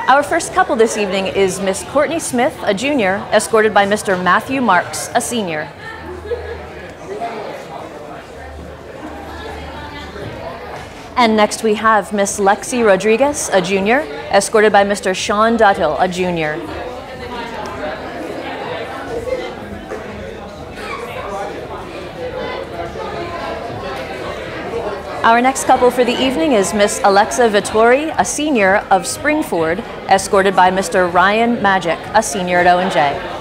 Our first couple this evening is Miss Courtney Smith, a junior, escorted by Mr. Matthew Marks, a senior. And next we have Miss Lexi Rodriguez, a junior, escorted by Mr. Sean Duttle, a junior. Our next couple for the evening is Miss Alexa Vittori, a senior of Springford, escorted by Mr. Ryan Magic, a senior at OJ.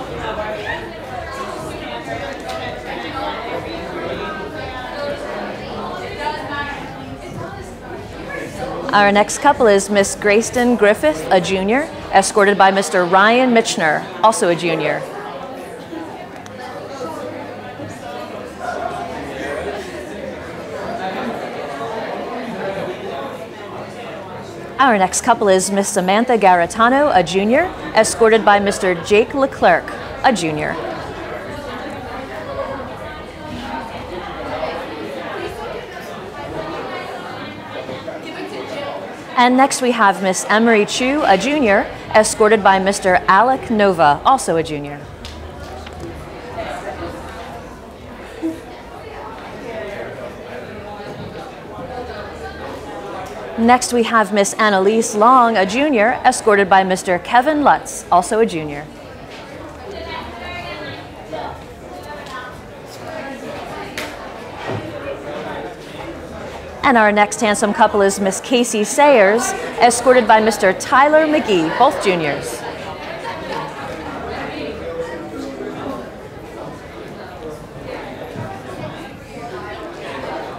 Our next couple is Miss Grayston Griffith, a junior, escorted by Mr. Ryan Mitchner, also a junior. Our next couple is Miss Samantha Garatano, a junior, escorted by Mr. Jake Leclerc, a junior. And next we have Miss Emery Chu, a junior, escorted by Mr. Alec Nova, also a junior. Next we have Miss Annalise Long, a junior, escorted by Mr. Kevin Lutz, also a junior. And our next handsome couple is Miss Casey Sayers, escorted by Mr. Tyler McGee, both juniors.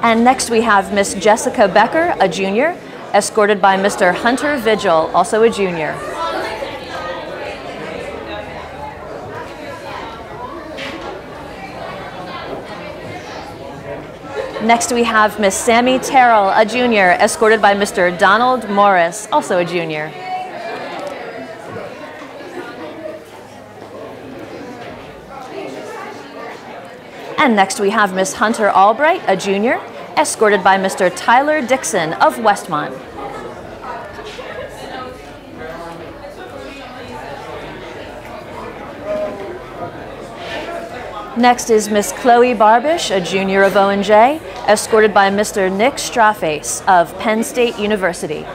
And next we have Miss Jessica Becker, a junior, escorted by Mr. Hunter Vigil, also a junior. Next we have Miss Sammy Terrell, a junior, escorted by Mr. Donald Morris, also a junior. And next we have Miss Hunter Albright, a junior, escorted by Mr. Tyler Dixon of Westmont. Next is Miss Chloe Barbish, a junior of OJ, escorted by Mr. Nick Straface of Penn State University.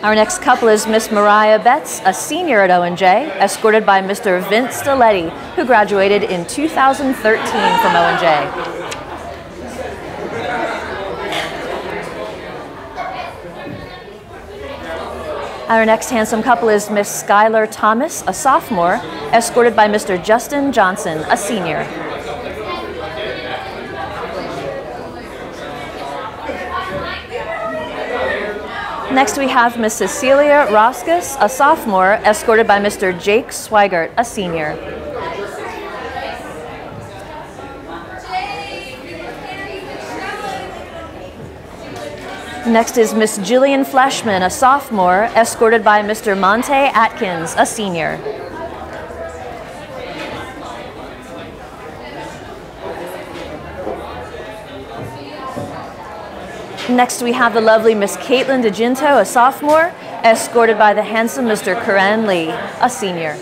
Our next couple is Miss Mariah Betts, a senior at OJ, escorted by Mr. Vince Stiletti, who graduated in 2013 from OJ. Our next handsome couple is Miss Skylar Thomas, a sophomore, escorted by Mr. Justin Johnson, a senior. Next we have Miss Cecilia Roskus, a sophomore, escorted by Mr. Jake Swigert, a senior. Next is Miss Jillian Fleshman, a sophomore, escorted by Mr. Monte Atkins, a senior. Next we have the lovely Miss Caitlin DeGinto, a sophomore, escorted by the handsome Mr. Karan Lee, a senior.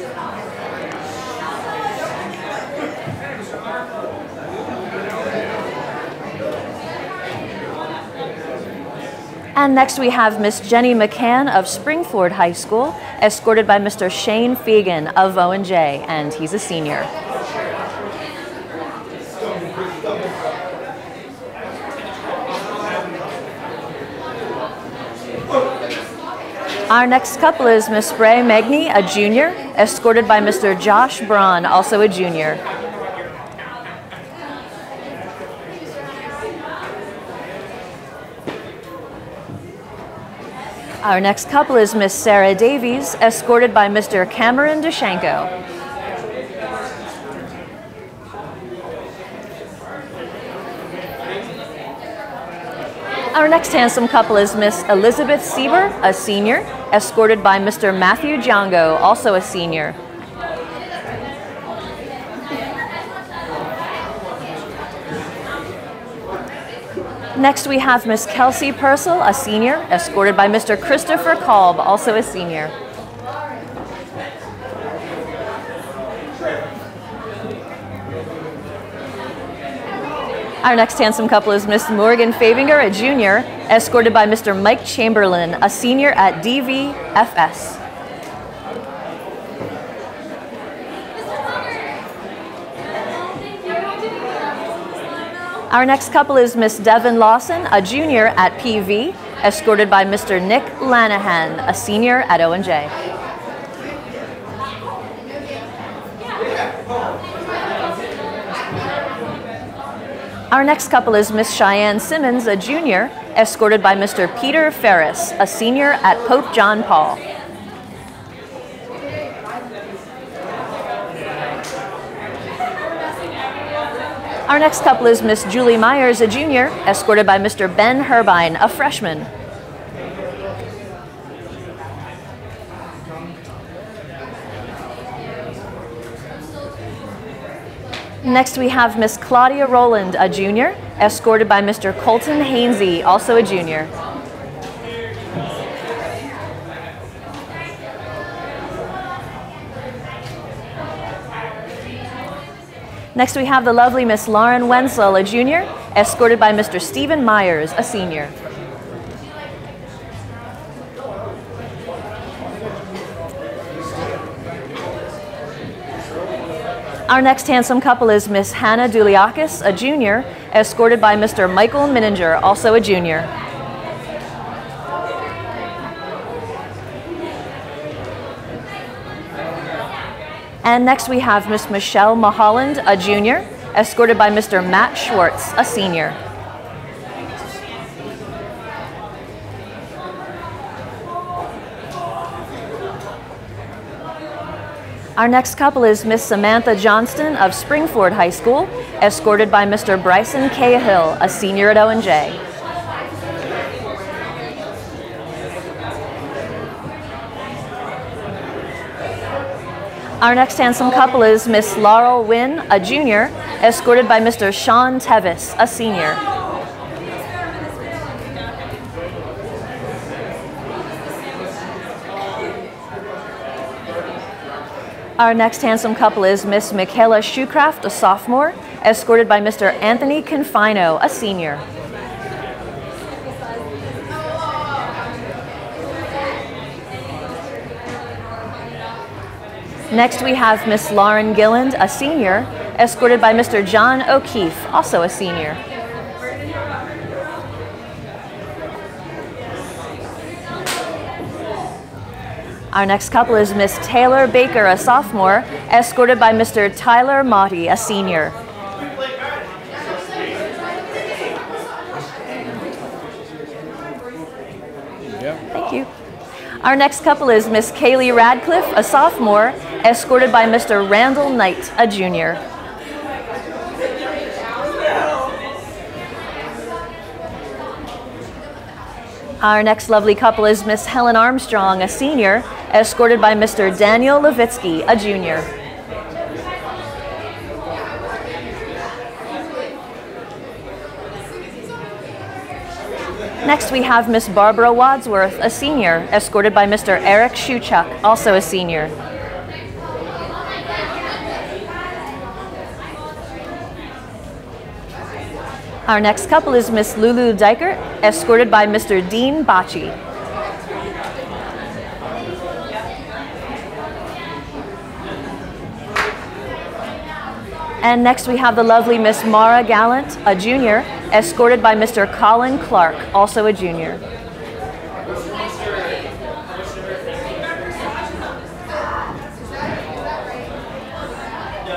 And next we have Miss Jenny McCann of Springford High School, escorted by Mr. Shane Fegan of OJ, and he's a senior. Our next couple is Miss Bray Magny, a junior, escorted by Mr. Josh Braun, also a junior. Our next couple is Miss Sarah Davies, escorted by Mr. Cameron DeShanko. Our next handsome couple is Miss Elizabeth Sieber, a senior, escorted by Mr. Matthew Django, also a senior. Next we have Miss Kelsey Purcell, a senior, escorted by Mr. Christopher Kolb, also a senior. Our next handsome couple is Miss Morgan Fabinger, a junior, escorted by Mr. Mike Chamberlain, a senior at DVFS. Our next couple is Miss Devin Lawson, a junior at PV, escorted by Mr. Nick Lanahan, a senior at OJ. Our next couple is Miss Cheyenne Simmons, a junior, escorted by Mr. Peter Ferris, a senior at Pope John Paul. Our next couple is Miss Julie Myers, a junior, escorted by Mr. Ben Herbine, a freshman. Next we have Miss Claudia Rowland, a junior, escorted by Mr. Colton Hainsey, also a junior. Next we have the lovely Miss Lauren Wenzel, a junior, escorted by Mr. Stephen Myers, a senior. Our next handsome couple is Miss Hannah Douliakis, a junior, escorted by Mr. Michael Mininger, also a junior. And next we have Miss Michelle Mulholland, a junior, escorted by Mr. Matt Schwartz, a senior. Our next couple is Miss Samantha Johnston of Springford High School, escorted by Mr. Bryson Cahill, a senior at OJ. Our next handsome couple is Miss Laurel Wynn, a junior, escorted by Mr. Sean Tevis, a senior. Our next handsome couple is Miss Michaela Shoecraft, a sophomore, escorted by Mr. Anthony Confino, a senior. Next we have Miss Lauren Gilland, a senior, escorted by Mr. John O'Keefe, also a senior. Our next couple is Miss Taylor Baker, a sophomore, escorted by Mr. Tyler Motti, a senior. Thank you. Our next couple is Miss Kaylee Radcliffe, a sophomore, escorted by Mr. Randall Knight, a junior. Our next lovely couple is Miss Helen Armstrong, a senior, escorted by Mr. Daniel Levitsky, a junior. Next we have Miss Barbara Wadsworth, a senior, escorted by Mr. Eric Shuchuk, also a senior. Our next couple is Miss Lulu Dykert, escorted by Mr. Dean Bocci. And next we have the lovely Miss Mara Gallant, a junior, escorted by Mr. Colin Clark, also a junior.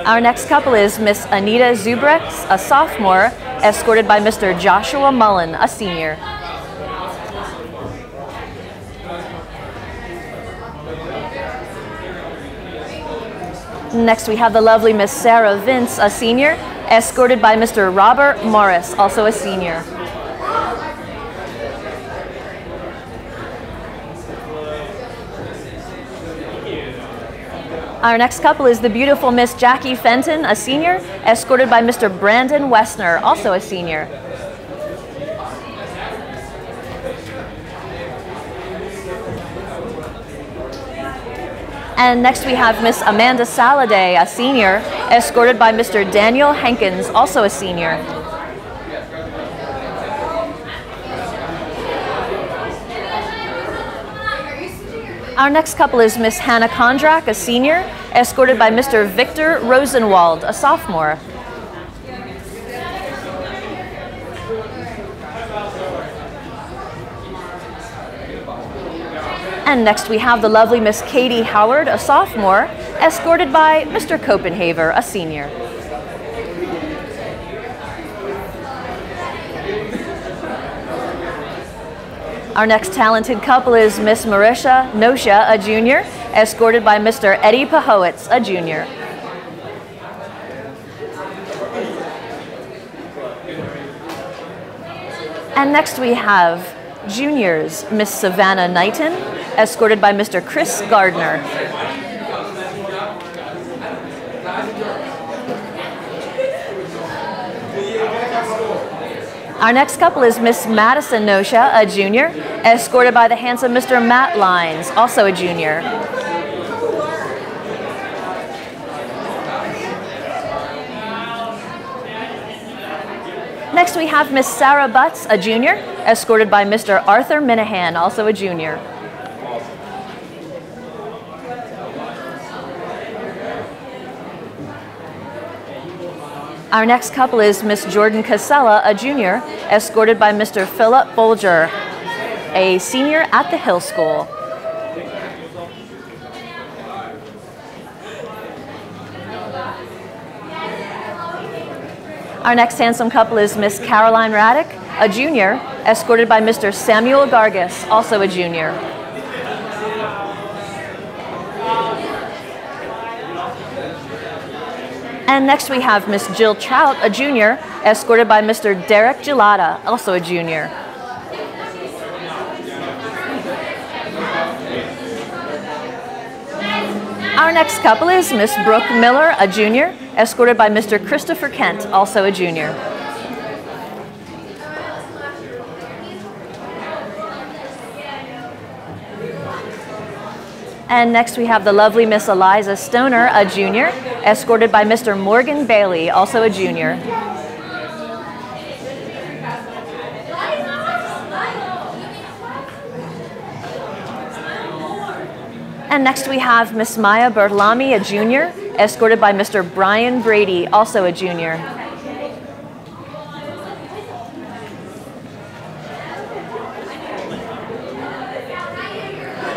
Our next couple is Miss Anita Zubrex, a sophomore, escorted by Mr. Joshua Mullen, a senior. Next we have the lovely Miss Sarah Vince, a senior, escorted by Mr. Robert Morris, also a senior. Our next couple is the beautiful Miss Jackie Fenton, a senior, escorted by Mr. Brandon Westner, also a senior. And next we have Miss Amanda Saladay, a senior, escorted by Mr. Daniel Hankins, also a senior. Our next couple is Miss Hannah Kondrak, a senior, escorted by Mr. Victor Rosenwald, a sophomore. And next we have the lovely Miss Katie Howard, a sophomore, escorted by Mr. Copenhaver, a senior. Our next talented couple is Miss Marisha Nosha, a junior, escorted by Mr. Eddie Pahowitz, a junior. And next we have juniors, Miss Savannah Knighton, escorted by Mr. Chris Gardner. Our next couple is Miss Madison Nosha, a junior, escorted by the handsome Mr. Matt Lines, also a junior. Next we have Miss Sarah Butts, a junior, escorted by Mr. Arthur Minahan, also a junior. Our next couple is Miss Jordan Casella, a junior, escorted by Mr. Philip Bolger, a senior at the Hill School. Our next handsome couple is Miss Caroline Raddick, a junior, escorted by Mr. Samuel Gargis, also a junior. And next we have Miss Jill Trout, a junior, escorted by Mr. Derek Gelada, also a junior. Our next couple is Miss Brooke Miller, a junior, escorted by Mr. Christopher Kent, also a junior. And next we have the lovely Miss Eliza Stoner, a junior, escorted by Mr. Morgan Bailey, also a junior. And next we have Miss Maya Bertlami, a junior, escorted by Mr. Brian Brady, also a junior.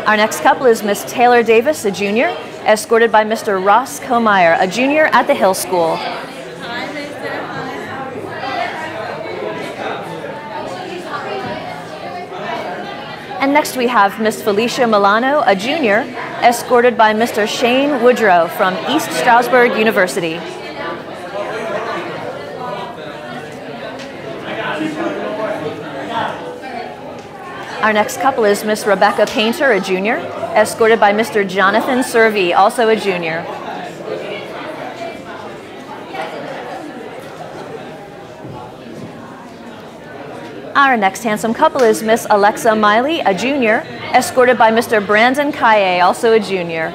Our next couple is Miss Taylor Davis, a junior, escorted by Mr. Ross Komeyer, a junior at the Hill School. And next we have Miss Felicia Milano, a junior, escorted by Mr. Shane Woodrow from East Stroudsburg University. Our next couple is Miss Rebecca Painter, a junior, escorted by Mr. Jonathan Servey, also a junior. Our next handsome couple is Miss Alexa Miley, a junior, escorted by Mr. Brandon Kaye, also a junior.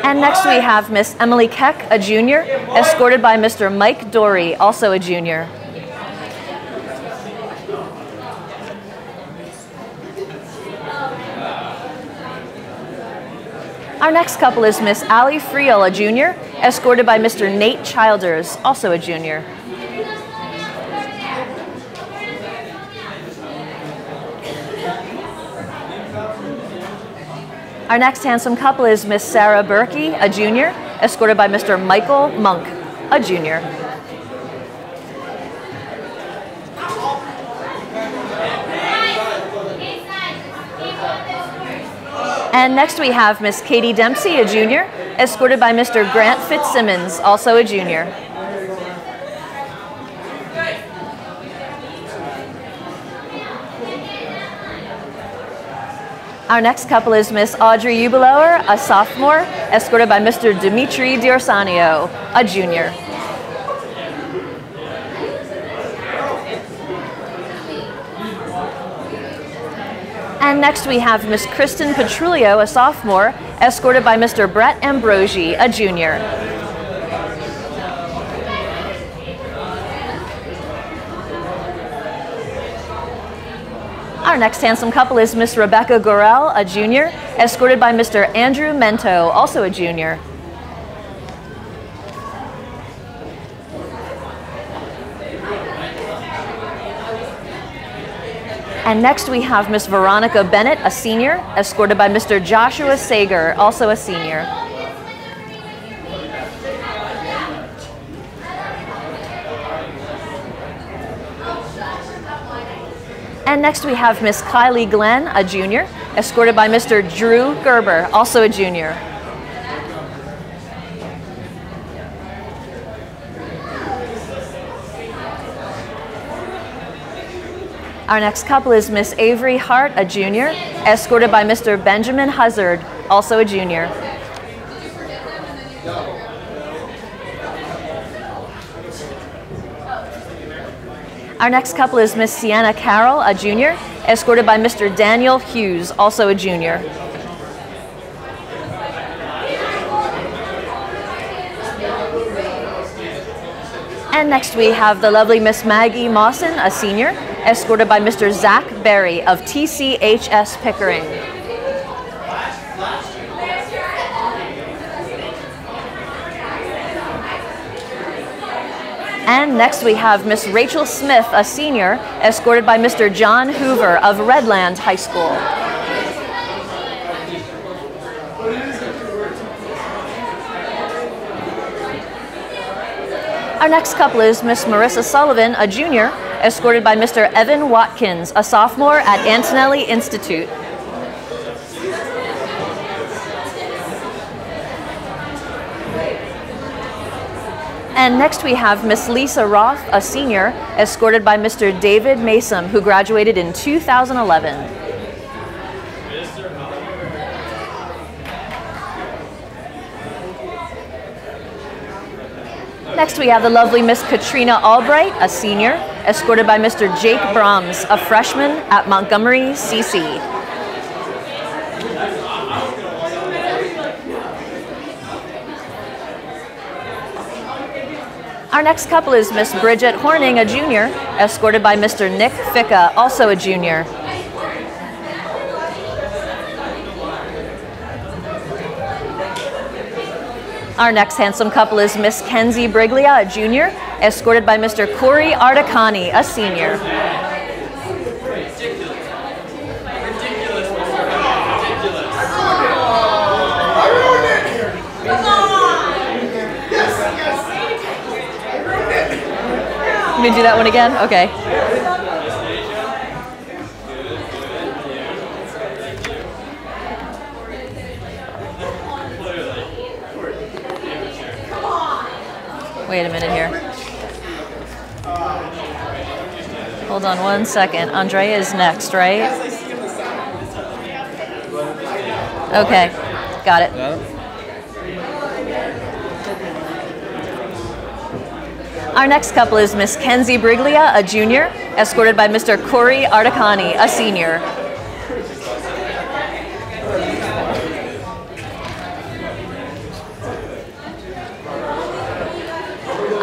And next we have Miss Emily Keck, a junior, escorted by Mr. Mike Dory, also a junior. Our next couple is Miss Allie Friel, a junior, escorted by Mr. Nate Childers, also a junior. Our next handsome couple is Miss Sarah Berkey, a junior, escorted by Mr. Michael Monk, a junior. And next we have Miss Katie Dempsey, a junior, escorted by Mr. Grant Fitzsimmons, also a junior. Our next couple is Miss Audrey Ubelauer, a sophomore, escorted by Mr. Dimitri Diorsanio, a junior. And next we have Miss Kristen Petrulio, a sophomore, escorted by Mr. Brett Ambrosi, a junior. Our next handsome couple is Miss Rebecca Gorel, a junior, escorted by Mr. Andrew Mento, also a junior. And next we have Miss Veronica Bennett, a senior, escorted by Mr. Joshua Sager, also a senior. And next we have Miss Kylie Glenn, a junior, escorted by Mr. Drew Gerber, also a junior. Our next couple is Miss Avery Hart, a junior, escorted by Mr. Benjamin Huzzard, also a junior. Our next couple is Miss Sienna Carroll, a junior, escorted by Mr. Daniel Hughes, also a junior. And next we have the lovely Miss Maggie Mawson, a senior, escorted by Mr. Zach Berry of TCHS Pickering. And next we have Miss Rachel Smith, a senior, escorted by Mr. John Hoover of Redland High School. Our next couple is Miss Marissa Sullivan, a junior, escorted by Mr. Evan Watkins, a sophomore at Antonelli Institute. And next we have Miss Lisa Roth, a senior, escorted by Mr. David Mason, who graduated in 2011. Next we have the lovely Miss Katrina Albright, a senior, escorted by Mr. Jake Brahms, a freshman at Montgomery CC. Our next couple is Miss Bridget Horning, a junior, escorted by Mr. Nick Ficca, also a junior. Our next handsome couple is Miss Kenzie Briglia, a junior, escorted by Mr. Corey Ardacani, a senior. You gonna do that one again? Okay. Wait a minute here. Hold on one second. Andrea is next, right? Okay, got it. Our next couple is Miss Kenzie Briglia, a junior, escorted by Mr. Corey Ardacani, a senior.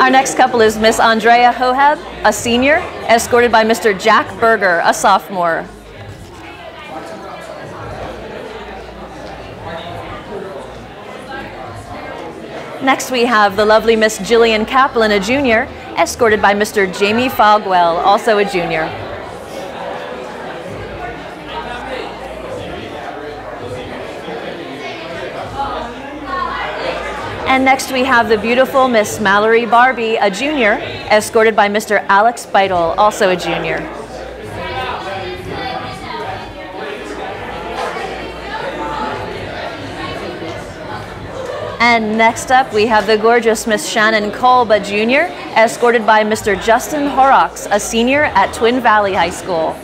Our next couple is Miss Andrea Hoheb, a senior, escorted by Mr. Jack Berger, a sophomore. Next we have the lovely Miss Jillian Kaplan, a junior, escorted by Mr. Jamie Fogwell, also a junior. And next we have the beautiful Miss Mallory Barbie, a junior, escorted by Mr. Alex Beitel, also a junior. And next up, we have the gorgeous Miss Shannon Kolb, a junior, escorted by Mr. Justin Horrocks, a senior at Twin Valley High School.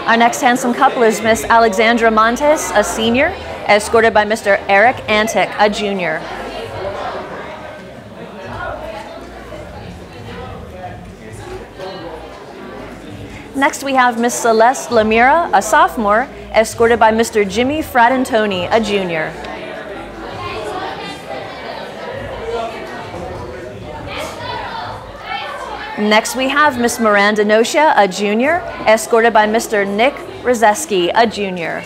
Our next handsome couple is Miss Alexandra Montes, a senior, escorted by Mr. Eric Antic, a junior. next we have Miss Celeste Lamira, a sophomore, escorted by Mr. Jimmy Fratantoni, a junior. Next we have Miss Miranda Nocia, a junior, escorted by Mr. Nick Rozeski, a junior.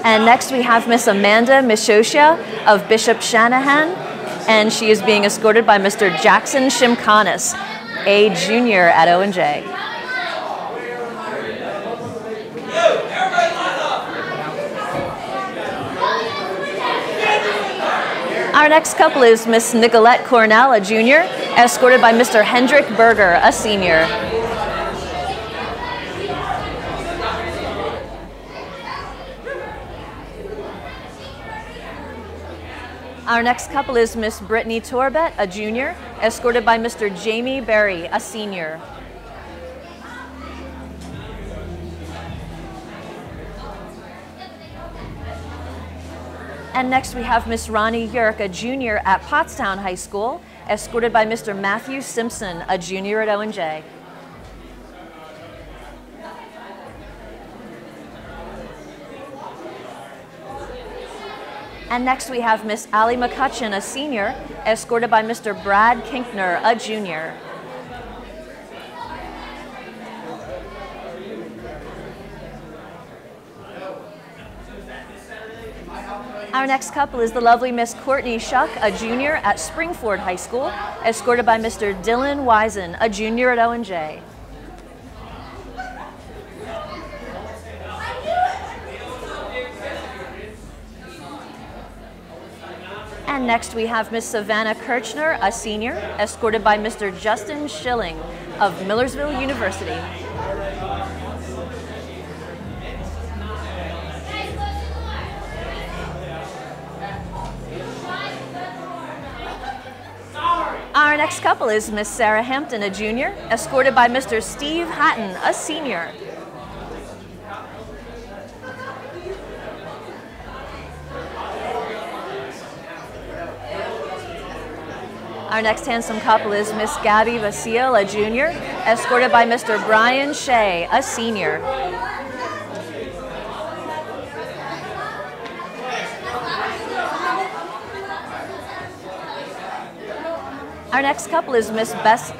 And next we have Miss Amanda Mishosha of Bishop Shanahan, and she is being escorted by Mr. Jackson Shimkanis, a junior at OJ. Our next couple is Miss Nicolette Cornell, a junior, escorted by Mr. Hendrik Berger, a senior. Our next couple is Miss Brittany Torbett, a junior, escorted by Mr. Jamie Berry, a senior. And next we have Miss Ronnie Yerk, a junior at Pottstown High School, escorted by Mr. Matthew Simpson, a junior at OJ. And next we have Miss Allie McCutcheon, a senior, escorted by Mr. Brad Kinkner, a junior. Our next couple is the lovely Miss Courtney Shuck, a junior at Springford High School, escorted by Mr. Dylan Wisen, a junior at OJ. And next we have Miss Savannah Kirchner, a senior, escorted by Mr. Justin Schilling of Millersville University. Our next couple is Miss Sarah Hampton, a junior, escorted by Mr. Steve Hatton, a senior. Our next handsome couple is Miss Gabby Vasile, a junior, escorted by Mr. Brian Shea, a senior. Our next couple is Miss Becca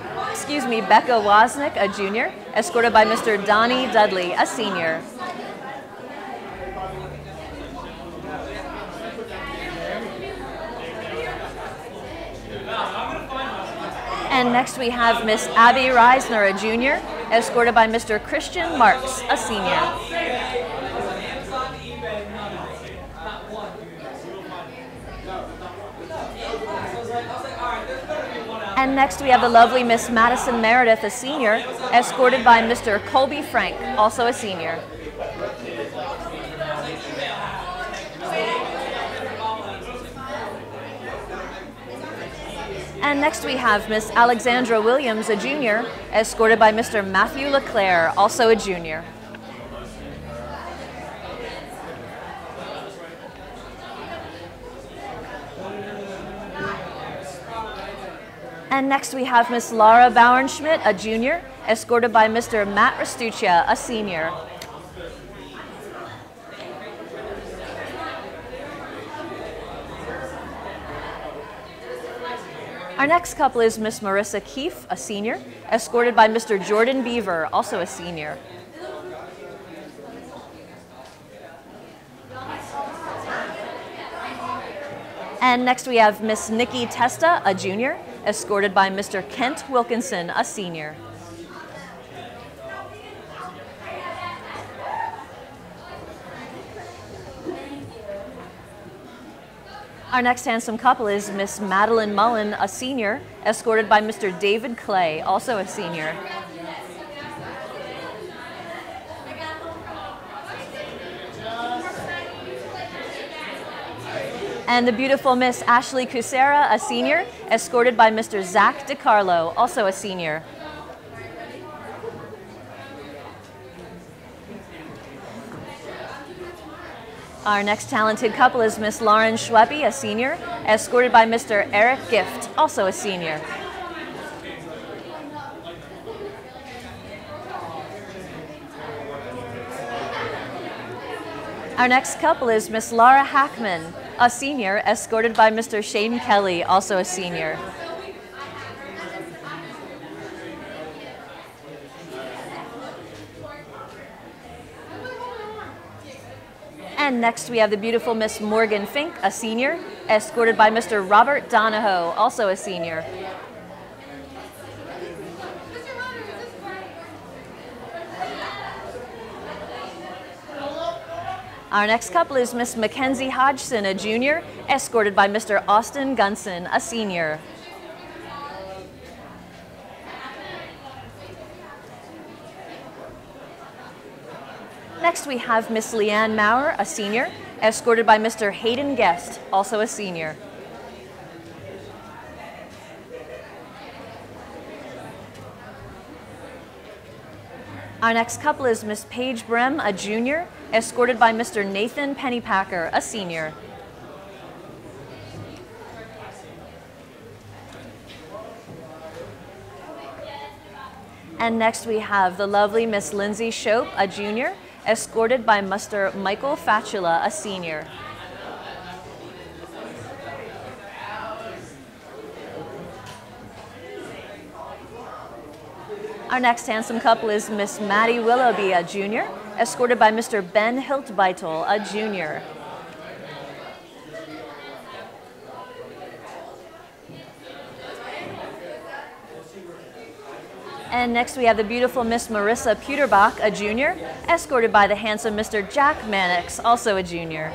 Wozniak, a junior, escorted by Mr. Donnie Dudley, a senior. And next we have Miss Abby Reisner, a junior, escorted by Mr. Christian Marks, a senior. And next we have the lovely Miss Madison Meredith, a senior, escorted by Mr. Colby Frank, also a senior. And next we have Miss Alexandra Williams, a junior, escorted by Mr. Matthew LeClaire, also a junior. And next we have Miss Laura Bauernschmidt, a junior, escorted by Mr. Matt Restuccia, a senior. Our next couple is Miss Marissa Keefe, a senior, escorted by Mr. Jordan Beaver, also a senior. And next we have Miss Nikki Testa, a junior, escorted by Mr. Kent Wilkinson, a senior. Our next handsome couple is Miss Madeline Mullen, a senior, escorted by Mr. David Clay, also a senior. And the beautiful Miss Ashley Cusera, a senior, escorted by Mr. Zach DiCarlo, also a senior. Our next talented couple is Miss Lauren Schweppe, a senior, escorted by Mr. Eric Gift, also a senior. Our next couple is Miss Laura Hackman, a senior, escorted by Mr. Shane Kelly, also a senior. And next we have the beautiful Miss Morgan Fink, a senior, escorted by Mr. Robert Donahoe, also a senior. Our next couple is Miss Mackenzie Hodgson, a junior, escorted by Mr. Austin Gunson, a senior. Next we have Miss Leanne Maurer, a senior, escorted by Mr. Hayden Guest, also a senior. Our next couple is Miss Paige Brem, a junior, escorted by Mr. Nathan Pennypacker, a senior. And next we have the lovely Miss Lindsay Shope, a junior, escorted by Mr. Michael Fatula, a senior. Our next handsome couple is Miss Maddie Willoughby, a junior, escorted by Mr. Ben Hiltbeitel, a junior. And next we have the beautiful Miss Marissa Puterbach, a junior, escorted by the handsome Mr. Jack Mannix, also a junior.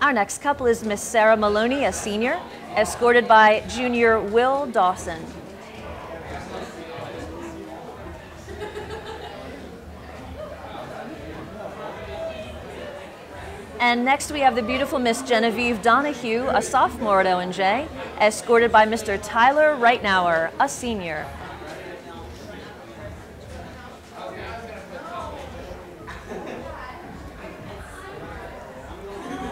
Our next couple is Miss Sarah Maloney, a senior, escorted by junior Will Dawson. And next we have the beautiful Miss Genevieve Donahue, a sophomore at ONJ, escorted by Mr. Tyler Reitnauer, a senior.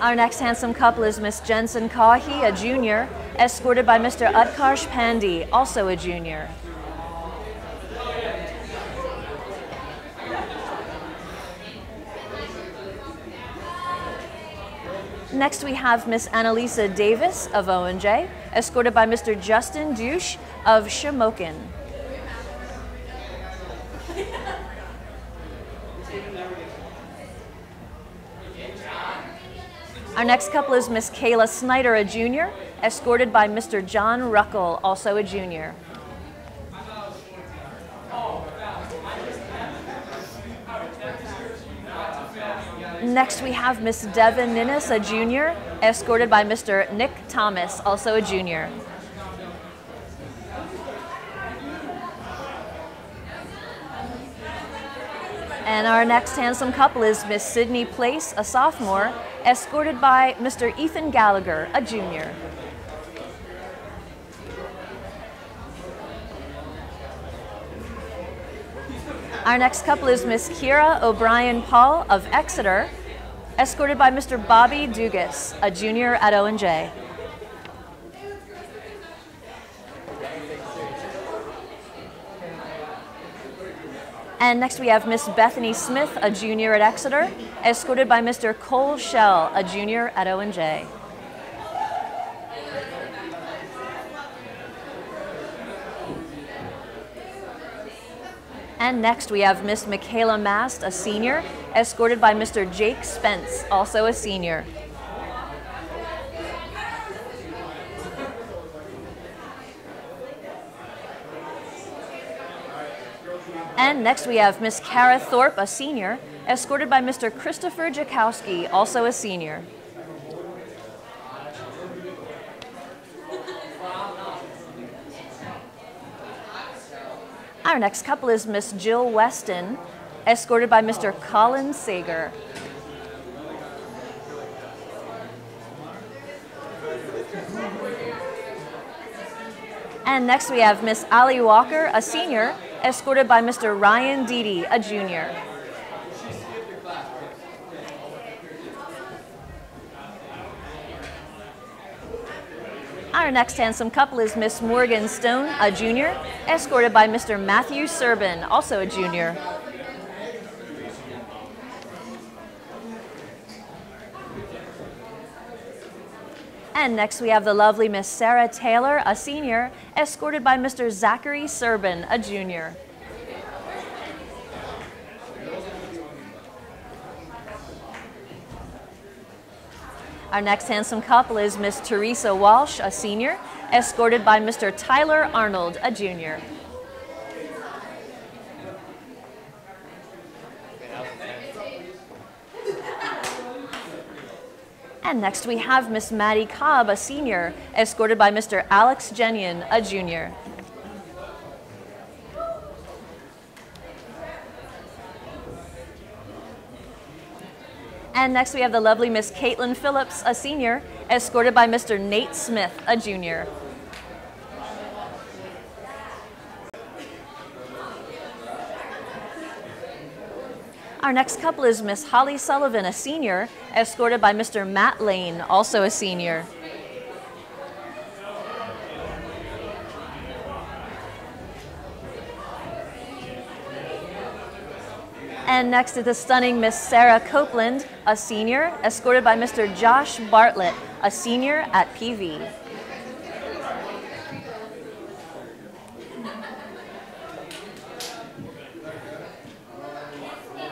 Our next handsome couple is Miss Jensen Kahi, a junior, escorted by Mr. Utkarsh Pandey, also a junior. Next we have Miss Annalisa Davis of ONJ, escorted by Mr. Justin Douche of Shamokin. Our next couple is Miss Kayla Snyder, a junior, escorted by Mr. John Ruckel, also a junior. Next we have Miss Devin Ninnis, a junior, escorted by Mr. Nick Thomas, also a junior. And our next handsome couple is Miss Sydney Place, a sophomore, escorted by Mr. Ethan Gallagher, a junior. Our next couple is Miss Kira O'Brien Paul of Exeter, escorted by Mr. Bobby Dugas, a junior at ONJ. And next we have Miss Bethany Smith, a junior at Exeter, escorted by Mr. Cole Shell, a junior at ONJ. And next we have Miss Michaela Mast, a senior, escorted by Mr. Jake Spence, also a senior. And next we have Miss Kara Thorpe, a senior, escorted by Mr. Christopher Jakowski, also a senior. Our next couple is Miss Jill Weston, escorted by Mr. Colin Sager. And next we have Miss Ali Walker, a senior, escorted by Mr. Ryan Deedy, a junior. Our next handsome couple is Miss Morgan Stone, a junior, escorted by Mr. Matthew Serbin, also a junior. And next we have the lovely Miss Sarah Taylor, a senior, escorted by Mr. Zachary Serbin, a junior. Our next handsome couple is Miss Teresa Walsh, a senior, escorted by Mr. Tyler Arnold, a junior. And next we have Miss Maddie Cobb, a senior, escorted by Mr. Alex Genion, a junior. And next we have the lovely Miss Caitlin Phillips, a senior, escorted by Mr. Nate Smith, a junior. Our next couple is Miss Holly Sullivan, a senior, escorted by Mr. Matt Lane, also a senior. And next is the stunning Miss Sarah Copeland, a senior, escorted by Mr. Josh Bartlett, a senior at PV.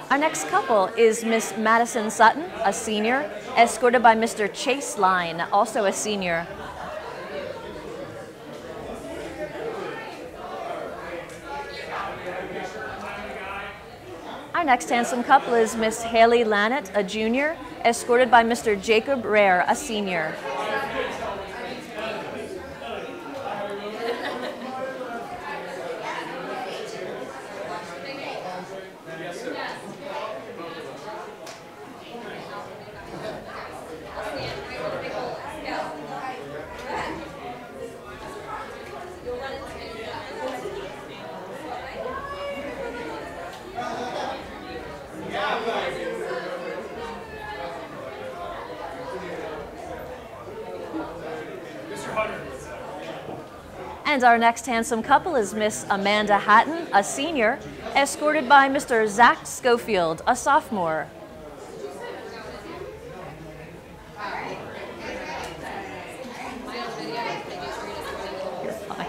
Our next couple is Miss Madison Sutton, a senior, escorted by Mr. Chase Line, also a senior. Our next handsome couple is Miss Haley Lannett, a junior, escorted by Mr. Jacob Rare, a senior. And our next handsome couple is Miss Amanda Hatton, a senior, escorted by Mr. Zach Schofield, a sophomore. You're fine.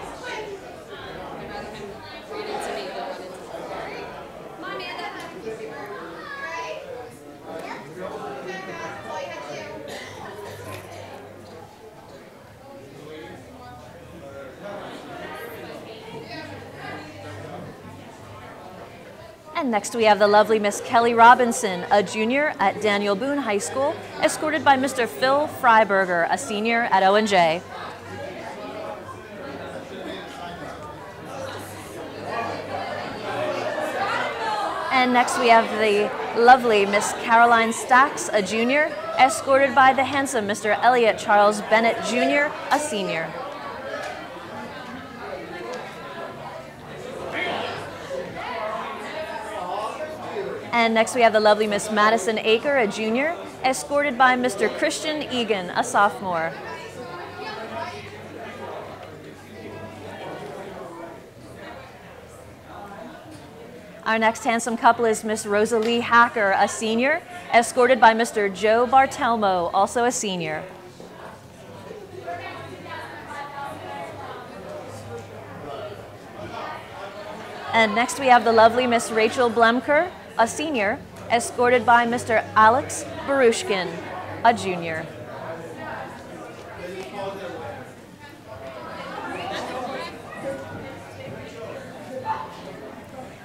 And next we have the lovely Miss Kelly Robinson, a junior at Daniel Boone High School, escorted by Mr. Phil Freiberger, a senior at OJ. And next we have the lovely Miss Caroline Stacks, a junior, escorted by the handsome Mr. Elliot Charles Bennett Jr., a senior. And next we have the lovely Miss Madison Aker, a junior, escorted by Mr. Christian Egan, a sophomore. Our next handsome couple is Miss Rosalie Hacker, a senior, escorted by Mr. Joe Bartelmo, also a senior. And next we have the lovely Miss Rachel Blemker, a senior, escorted by Mr. Alex Barushkin, a junior.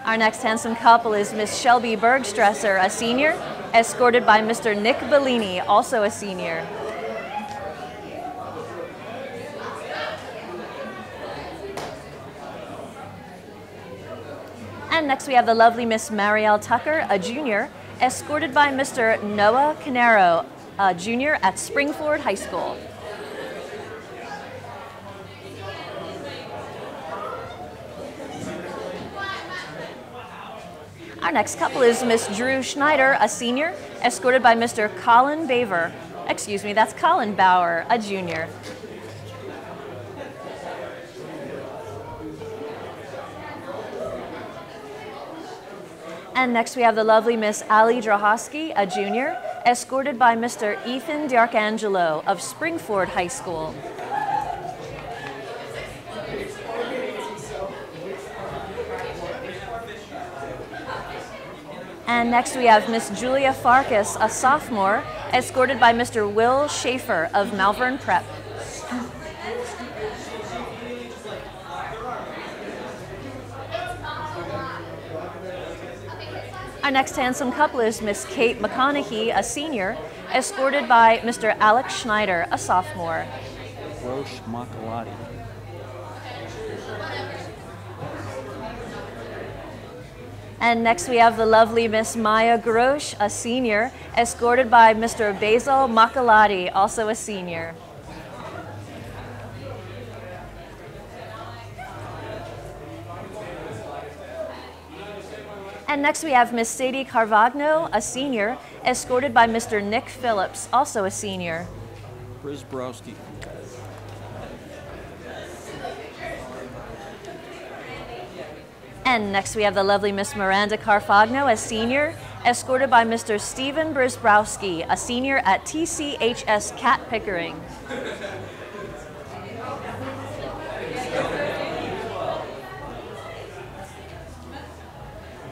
Our next handsome couple is Miss Shelby Bergstresser, a senior, escorted by Mr. Nick Bellini, also a senior. And next we have the lovely Miss Marielle Tucker, a junior, escorted by Mr. Noah Canaro, a junior at Springford High School. Our next couple is Miss Drew Schneider, a senior, escorted by Mr. Colin Baver. Excuse me, that's Colin Bauer, a junior. And next we have the lovely Miss Ali Drahosky, a junior, escorted by Mr. Ethan D'Arcangelo of Springford High School. And next we have Miss Julia Farkas, a sophomore, escorted by Mr. Will Schaefer of Malvern Prep. Our next handsome couple is Miss Kate McConaughey, a senior, escorted by Mr. Alex Schneider, a sophomore. Roche Makalati. And next we have the lovely Miss Maya Grosh, a senior, escorted by Mr. Basil Makalati, also a senior. And next we have Miss Sadie Carvagno, a senior, escorted by Mr. Nick Phillips, also a senior. Brisbrowski. And next we have the lovely Miss Miranda Carfagno, a senior, escorted by Mr. Stephen Brisbrowski, a senior at TCHS Cat Pickering.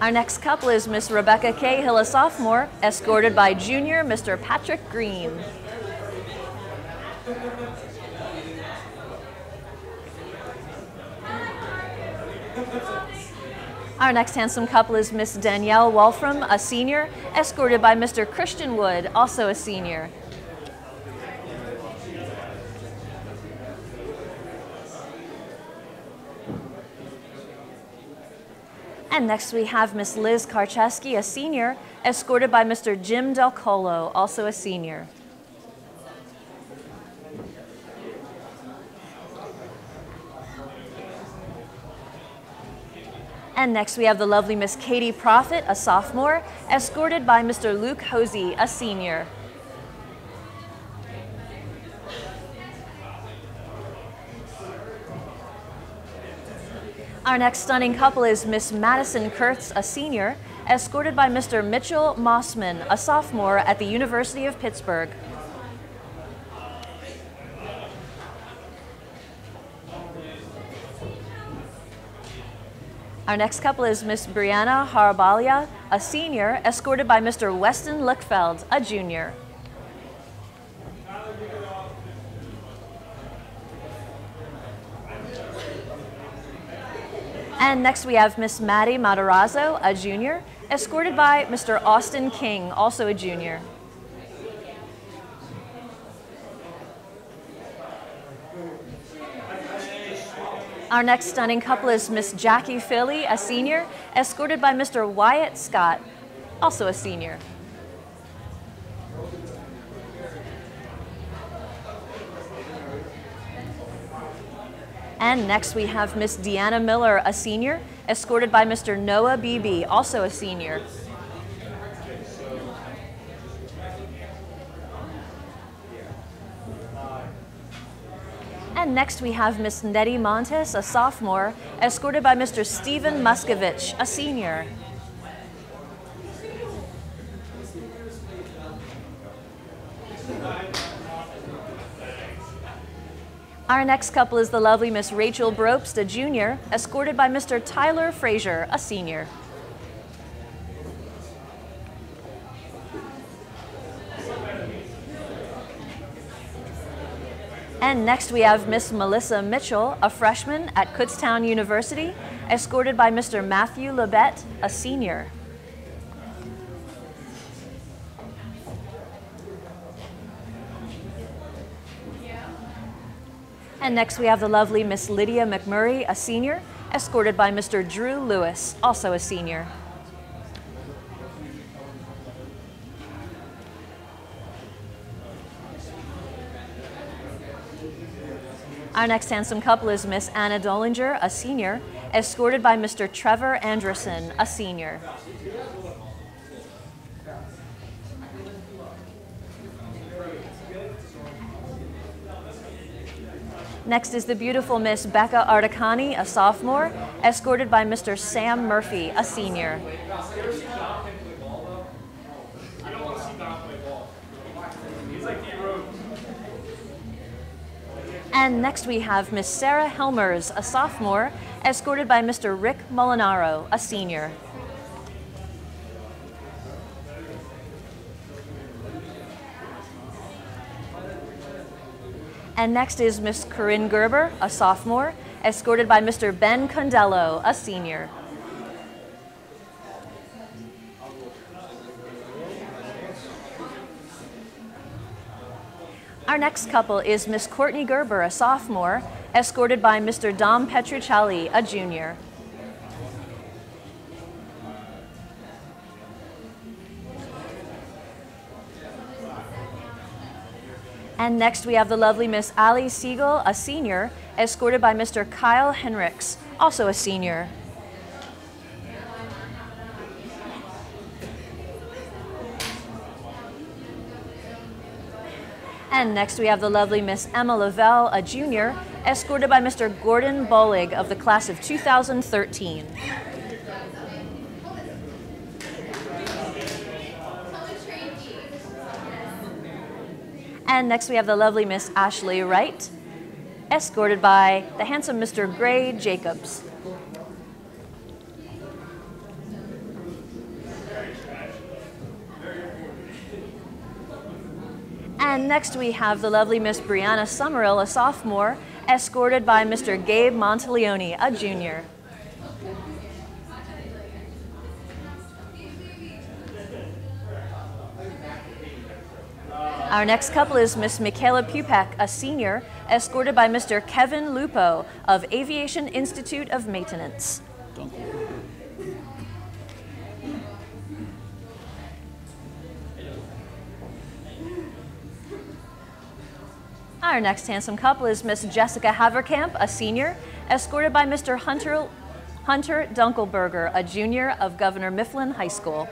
Our next couple is Miss Rebecca Cahill, a sophomore, escorted by junior Mr. Patrick Green. Our next handsome couple is Miss Danielle Wolfram, a senior, escorted by Mr. Christian Wood, also a senior. And next we have Miss Liz Karcheski, a senior, escorted by Mr. Jim Del Colo, also a senior. And next we have the lovely Miss Katie Profit, a sophomore, escorted by Mr. Luke Hosey, a senior. Our next stunning couple is Miss Madison Kurtz, a senior, escorted by Mr. Mitchell Mossman, a sophomore at the University of Pittsburgh. Our next couple is Miss Brianna Harabalia, a senior, escorted by Mr. Weston Lickfeld, a junior. And next we have Miss Maddie Matarazzo, a junior, escorted by Mr. Austin King, also a junior. Our next stunning couple is Miss Jackie Philly, a senior, escorted by Mr. Wyatt Scott, also a senior. And next we have Miss Deanna Miller, a senior, escorted by Mr. Noah Beebe, also a senior. And next we have Miss Nettie Montes, a sophomore, escorted by Mr. Stephen Muskovich, a senior. Our next couple is the lovely Miss Rachel Brobst, a junior, escorted by Mr. Tyler Frazier, a senior. And next we have Miss Melissa Mitchell, a freshman at Kutztown University, escorted by Mr. Matthew Labette, a senior. And next we have the lovely Miss Lydia McMurray, a senior, escorted by Mr. Drew Lewis, also a senior. Our next handsome couple is Miss Anna Dollinger, a senior, escorted by Mr. Trevor Anderson, a senior. Next is the beautiful Miss Becca Ardacani, a sophomore, escorted by Mr. Sam Murphy, a senior. And next we have Miss Sarah Helmers, a sophomore, escorted by Mr. Rick Molinaro, a senior. And next is Miss Corinne Gerber, a sophomore, escorted by Mr. Ben Condello, a senior. Our next couple is Miss Courtney Gerber, a sophomore, escorted by Mr. Dom Petruccelli, a junior. And next we have the lovely Miss Ali Siegel, a senior, escorted by Mr. Kyle Henricks, also a senior. And next we have the lovely Miss Emma Lavelle, a junior, escorted by Mr. Gordon Bolig of the class of 2013. And next we have the lovely Miss Ashley Wright, escorted by the handsome Mr. Gray Jacobs. And next we have the lovely Miss Brianna Summerall, a sophomore, escorted by Mr. Gabe Monteleone, a junior. Our next couple is Miss Michaela Pupek, a senior, escorted by Mr. Kevin Lupo of Aviation Institute of Maintenance. Our next handsome couple is Miss Jessica Haverkamp, a senior, escorted by Mr. Hunter Dunkelberger, a junior of Governor Mifflin High School.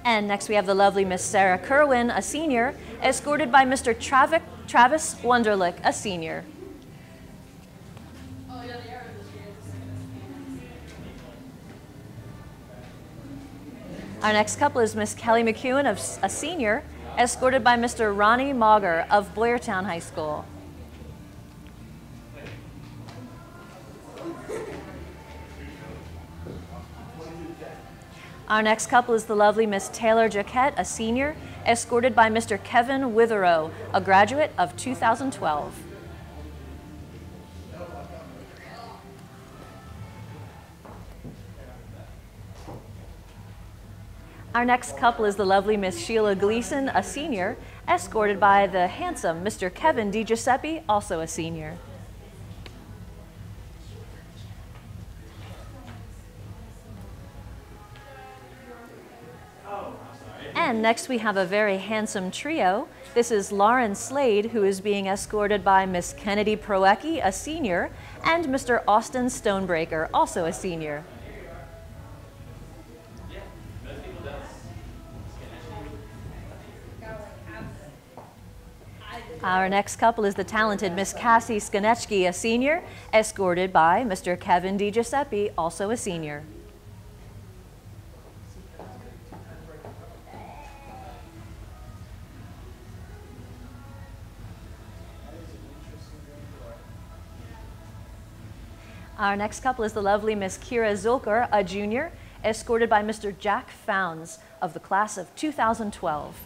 And next we have the lovely Miss Sarah Kerwin, a senior, escorted by Mr. Travis Wunderlich, a senior. Our next couple is Miss Kelly McEwen, a senior, escorted by Mr. Ronnie Mauger of Boyertown High School. Our next couple is the lovely Miss Taylor Jaquette, a senior, escorted by Mr. Kevin Witherow, a graduate of 2012. Our next couple is the lovely Miss Sheila Gleason, a senior, escorted by the handsome Mr. Kevin DiGiuseppe, also a senior. And next we have a very handsome trio. This is Lauren Slade, who is being escorted by Miss Kennedy Proecki, a senior, and Mr. Austin Stonebreaker, also a senior. Our next couple is the talented Miss Cassie Skonechki, a senior, escorted by Mr. Kevin DiGiuseppe, also a senior. Our next couple is the lovely Miss Kira Zulker, a junior, escorted by Mr. Jack Founds of the class of 2012.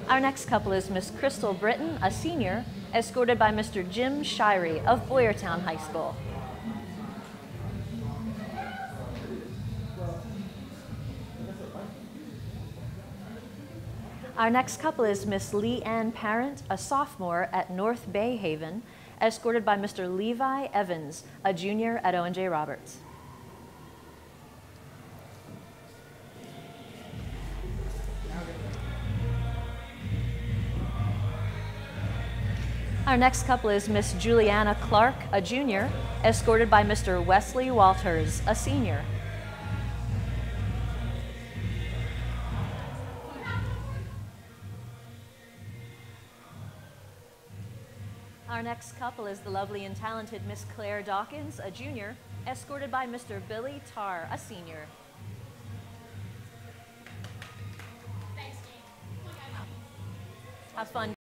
Our next couple is Miss Crystal Britton, a senior, escorted by Mr. Jim Shirey of Boyertown High School. Our next couple is Miss Lee Ann Parent, a sophomore at North Bay Haven, escorted by Mr. Levi Evans, a junior at OJ Roberts. Our next couple is Miss Juliana Clark, a junior, escorted by Mr. Wesley Walters, a senior. Our next couple is the lovely and talented Miss Claire Dawkins, a junior, escorted by Mr. Billy Tarr, a senior. Have fun.